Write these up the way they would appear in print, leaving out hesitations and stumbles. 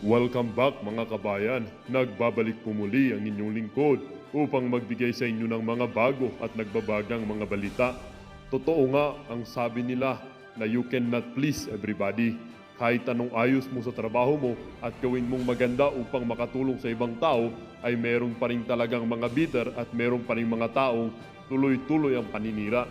Welcome back mga kabayan. Nagbabalik po muli ang inyong lingkod upang magbigay sa inyo ng mga bago at nagbabagang mga balita. Totoo nga ang sabi nila na you cannot please everybody. Kahit anong ayos mo sa trabaho mo at gawin mong maganda upang makatulong sa ibang tao, ay meron pa rin talagang mga bitter at meron pa rin mga taong tuloy-tuloy ang paninira.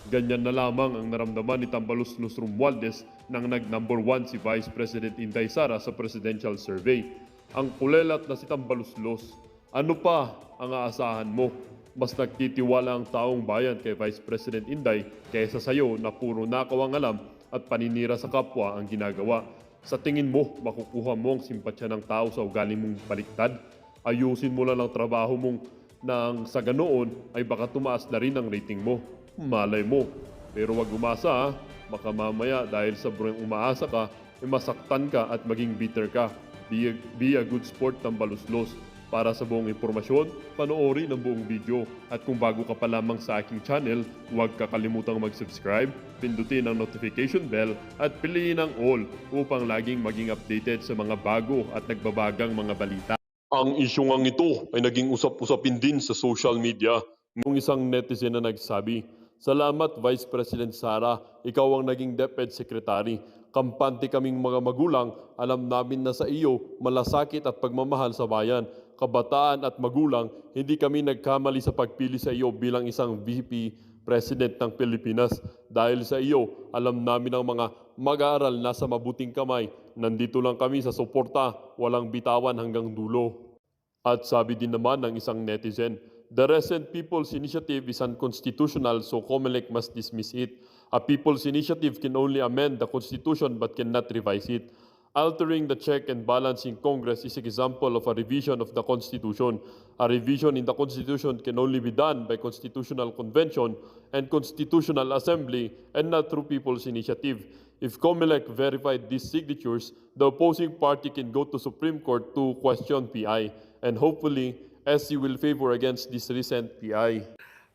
Ganyan na lamang ang naramdaman ni Tambaloslos Romualdez nang nag-number 1 si Vice President Inday Sara sa presidential survey. Ang kulelat na si Tambaloslos, ano pa ang aasahan mo? Mas nagtitiwala ang taong bayan kay Vice President Inday kaysa sayo na puro nakaw ang alam at paninira sa kapwa ang ginagawa. Sa tingin mo, makukuha mo ang simpatsya ng tao sa ugali mong baliktad? Ayusin mo lang ang trabaho mong nang sa ganoon ay baka tumaas na rin ang rating mo. Malay mo. Pero wag umasa ha. Baka mamaya dahil sa buong umaasa ka, ay masaktan ka at maging bitter ka. Be a good sport ng baluslos. Para sa buong impormasyon, panoorin ang buong video. At kung bago ka pa lamang sa aking channel, huwag kakalimutang mag-subscribe, pindutin ang notification bell at piliin ang all upang laging maging updated sa mga bago at nagbabagang mga balita. Ang isyong ito ay naging usap-usapin din sa social media. Nung isang netizen na nagsabi, "Salamat Vice President Sara, ikaw ang naging DepEd Secretary. Kampante kaming mga magulang, alam namin na sa iyo malasakit at pagmamahal sa bayan. Kabataan at magulang, hindi kami nagkamali sa pagpili sa iyo bilang isang VP President ng Pilipinas. Dahil sa iyo, alam namin ang mga mag-aaral nasa mabuting kamay. Nandito lang kami sa suporta, walang bitawan hanggang dulo." At sabi din naman ng isang netizen, "The recent People's Initiative is unconstitutional so COMELEC must dismiss it. A People's Initiative can only amend the Constitution but cannot revise it. Altering the check and balance in Congress is an example of a revision of the Constitution. A revision in the Constitution can only be done by Constitutional Convention and Constitutional Assembly and not through People's Initiative. If COMELEC verified these signatures, the opposing party can go to Supreme Court to question PI. And hopefully, SC will favor against this recent PI."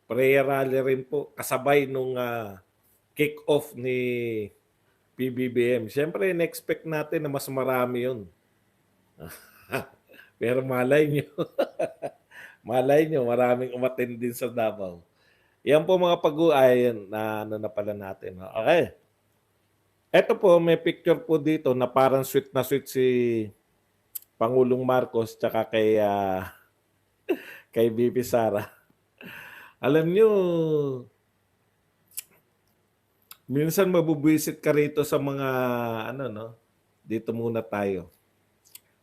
Prayer rally rin po kasabay nung kick-off ni PBBM. Siyempre, in-expect natin na mas marami yun. Pero malay nyo, malay nyo, maraming umattend din sa Davao. Yan po mga pag-uayan na ano na pala natin. Okay. Ito po, may picture po dito na parang sweet na sweet si Pangulong Marcos tsaka kay BP Sara. Alam nyo, minsan mabubwisit ka rito sa mga, ano no, dito muna tayo.